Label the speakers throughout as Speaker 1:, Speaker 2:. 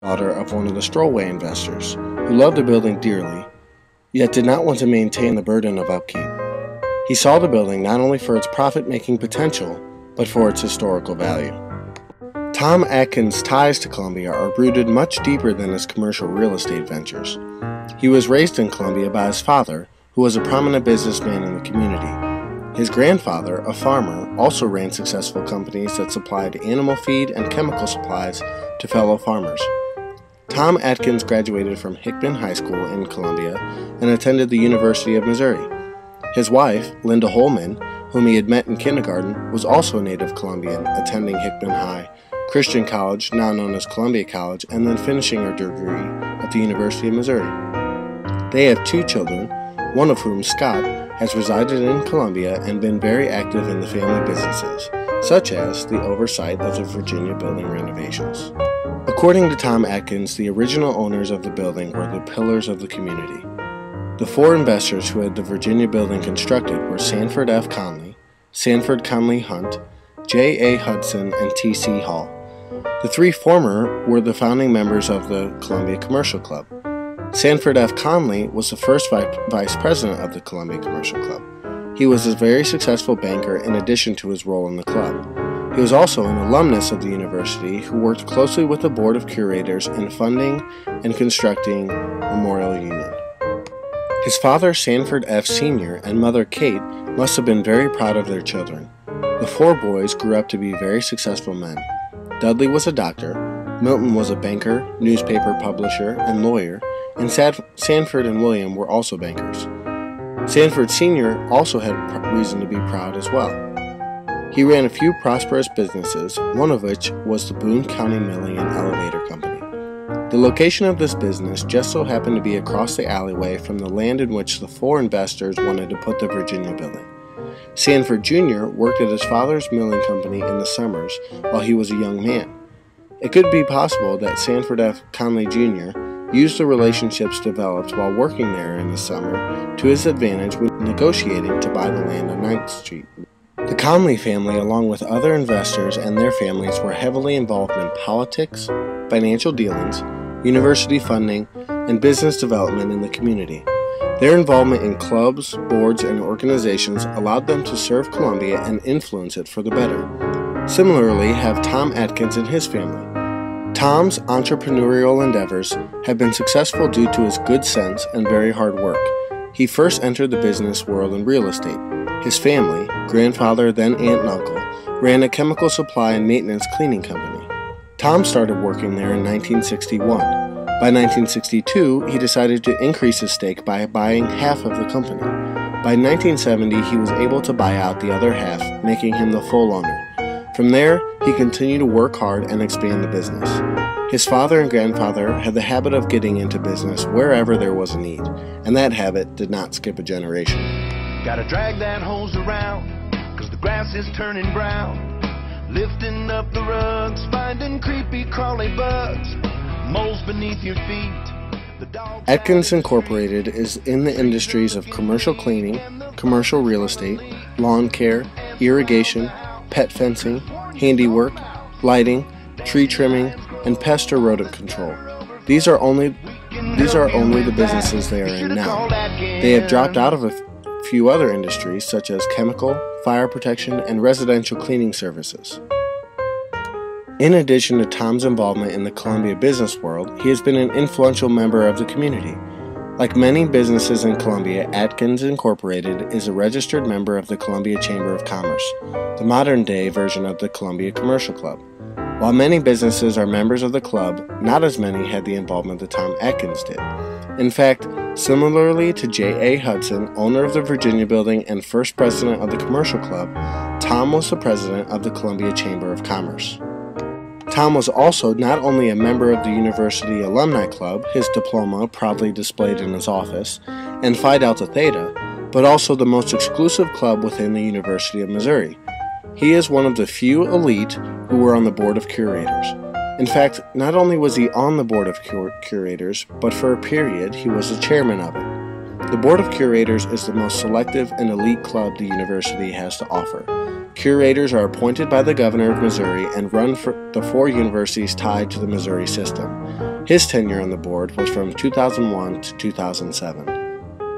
Speaker 1: daughter of one of the Strollway investors, who loved the building dearly, yet did not want to maintain the burden of upkeep. He saw the building not only for its profit-making potential, but for its historical value. Tom Atkins' ties to Columbia are rooted much deeper than his commercial real estate ventures. He was raised in Columbia by his father, who was a prominent businessman in the community. His grandfather, a farmer, also ran successful companies that supplied animal feed and chemical supplies to fellow farmers. Tom Atkins graduated from Hickman High School in Columbia and attended the University of Missouri. His wife, Linda Holman, whom he had met in kindergarten, was also a native Columbian, attending Hickman High, Christian College, now known as Columbia College, and then finishing her degree at the University of Missouri. They have 2 children, one of whom, Scott, has resided in Columbia and been very active in the family businesses, such as the oversight of the Virginia building renovations. According to Tom Atkins, the original owners of the building were the pillars of the community. The 4 investors who had the Virginia building constructed were Sanford F. Conley, Sanford Conley Hunt, J. A. Hudson, and T. C. Hall. The 3 former were the founding members of the Columbia Commercial Club. Sanford F. Conley was the first vice president of the Columbia Commercial Club. He was a very successful banker in addition to his role in the club. He was also an alumnus of the university who worked closely with the Board of Curators in funding and constructing Memorial Union. His father, Sanford F. Sr., and mother, Kate, must have been very proud of their children. The 4 boys grew up to be very successful men. Dudley was a doctor, Milton was a banker, newspaper publisher, and lawyer, and Sanford and William were also bankers. Sanford Sr. also had reason to be proud as well. He ran a few prosperous businesses, one of which was the Boone County Milling and Elevator Company. The location of this business just so happened to be across the alleyway from the land in which the 4 investors wanted to put the Virginia building. Sanford Jr. worked at his father's milling company in the summers while he was a young man. It could be possible that Sanford F. Conley Jr. used the relationships developed while working there in the summer to his advantage when negotiating to buy the land on 9th Street. The Conley family, along with other investors and their families, were heavily involved in politics, financial dealings, university funding, and business development in the community. Their involvement in clubs, boards, and organizations allowed them to serve Columbia and influence it for the better. Similarly have Tom Atkins and his family. Tom's entrepreneurial endeavors have been successful due to his good sense and very hard work. He first entered the business world in real estate. His family, grandfather, then aunt and uncle, ran a chemical supply and maintenance cleaning company. Tom started working there in 1961. By 1962, he decided to increase his stake by buying half of the company. By 1970, he was able to buy out the other half, making him the full owner. From there, he continued to work hard and expand the business. His father and grandfather had the habit of getting into business wherever there was a need, and that habit did not skip a generation.
Speaker 2: Gotta drag that hose around, 'cause the grass is turning brown. Lifting up the rugs, finding creepy crawly bugs, moles beneath your feet.
Speaker 1: Atkins Incorporated is in the industries of commercial cleaning, commercial real estate, lawn care, irrigation, pet fencing, handiwork, lighting, tree trimming, and pest or rodent control. These are only the businesses they are in now. They have dropped out of a few other industries such as chemical, fire protection, and residential cleaning services. In addition to Tom's involvement in the Columbia business world, he has been an influential member of the community. Like many businesses in Columbia, Atkins Incorporated is a registered member of the Columbia Chamber of Commerce, the modern-day version of the Columbia Commercial Club. While many businesses are members of the club, not as many had the involvement that Tom Atkins did. In fact, similarly to J. A. Hudson, owner of the Virginia Building and first president of the Commercial Club, Tom was the president of the Columbia Chamber of Commerce. Tom was also not only a member of the University Alumni Club, his diploma proudly displayed in his office, and Phi Delta Theta, but also the most exclusive club within the University of Missouri. He is one of the few elite who were on the Board of Curators. In fact, not only was he on the Board of Curators, but for a period he was the chairman of it. The Board of Curators is the most selective and elite club the university has to offer. Curators are appointed by the governor of Missouri and run for the 4 universities tied to the Missouri system. His tenure on the board was from 2001 to 2007.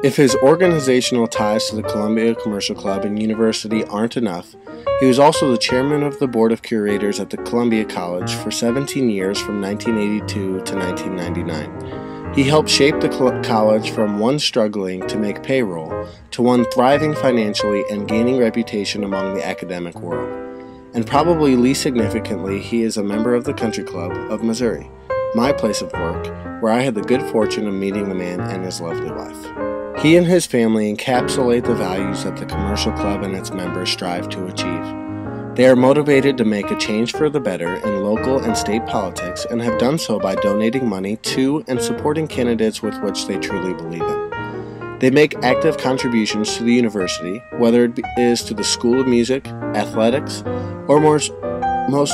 Speaker 1: If his organizational ties to the Columbia Commercial Club and University aren't enough, he was also the chairman of the board of curators at the Columbia College for 17 years from 1982 to 1999. He helped shape the college from one struggling to make payroll to one thriving financially and gaining reputation among the academic world. And probably least significantly, he is a member of the Country Club of Missouri, my place of work, where I had the good fortune of meeting the man and his lovely wife. He and his family encapsulate the values that the commercial club and its members strive to achieve. They are motivated to make a change for the better in local and state politics and have done so by donating money to and supporting candidates with which they truly believe in. They make active contributions to the university, whether it is to the School of Music, athletics, or most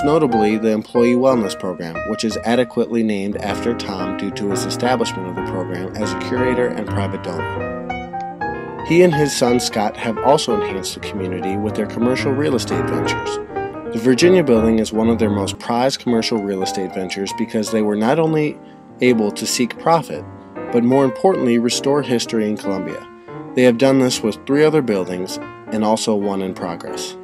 Speaker 1: notably the Employee Wellness Program, which is adequately named after Tom due to his establishment of the program as a curator and private donor. He and his son Scott have also enhanced the community with their commercial real estate ventures. The Virginia Building is one of their most prized commercial real estate ventures because they were not only able to seek profit, but more importantly restore history in Columbia. They have done this with 3 other buildings and also one in progress.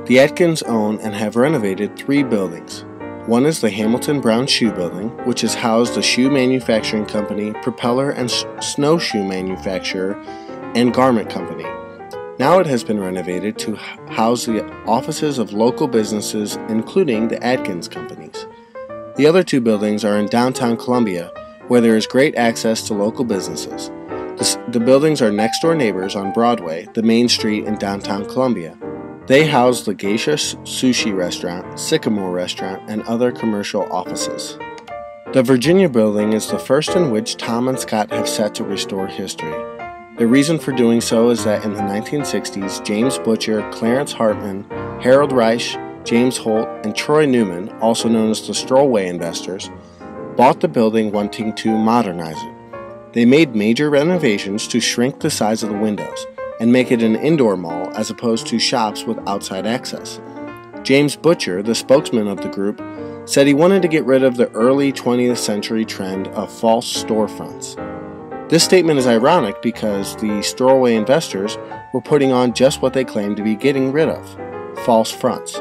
Speaker 1: The Atkins own and have renovated 3 buildings. One is the Hamilton Brown Shoe Building, which has housed the shoe manufacturing company, propeller and snowshoe manufacturer, and garment company. Now it has been renovated to house the offices of local businesses, including the Atkins companies. The other 2 buildings are in downtown Columbia, where there is great access to local businesses. The buildings are next-door neighbors on Broadway, the main street in downtown Columbia. They house the Geisha Sushi Restaurant, Sycamore Restaurant, and other commercial offices. The Virginia Building is the first in which Tom and Scott have set to restore history. The reason for doing so is that in the 1960s, James Butcher, Clarence Hartman, Harold Reich, James Holt, and Troy Newman, also known as the Strollway investors, bought the building wanting to modernize it. They made major renovations to shrink the size of the windows and make it an indoor mall as opposed to shops with outside access. James Butcher, the spokesman of the group, said he wanted to get rid of the early 20th century trend of false storefronts. This statement is ironic because the Strollway investors were putting on just what they claimed to be getting rid of, false fronts.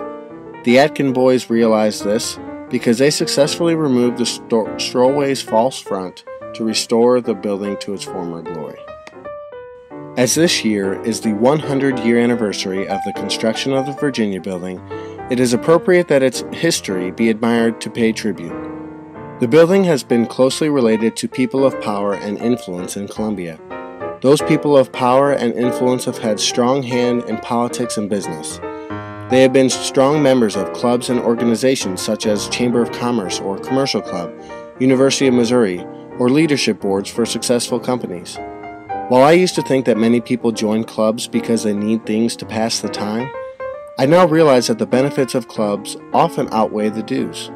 Speaker 1: The Atkin boys realized this because they successfully removed the Strollway's false front to restore the building to its former glory. As this year is the 100-year anniversary of the construction of the Virginia Building, it is appropriate that its history be admired to pay tribute. The building has been closely related to people of power and influence in Columbia. Those people of power and influence have had strong hand in politics and business. They have been strong members of clubs and organizations such as Chamber of Commerce or Commercial Club, University of Missouri, or leadership boards for successful companies. While I used to think that many people join clubs because they need things to pass the time, I now realize that the benefits of clubs often outweigh the dues.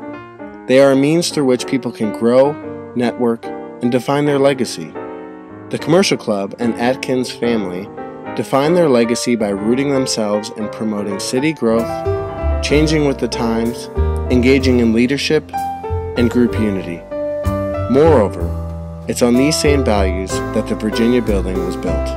Speaker 1: They are a means through which people can grow, network, and define their legacy. The Commercial Club and Atkins family define their legacy by rooting themselves in promoting city growth, changing with the times, engaging in leadership, and group unity. Moreover, it's on these same values that the Virginia Building was built.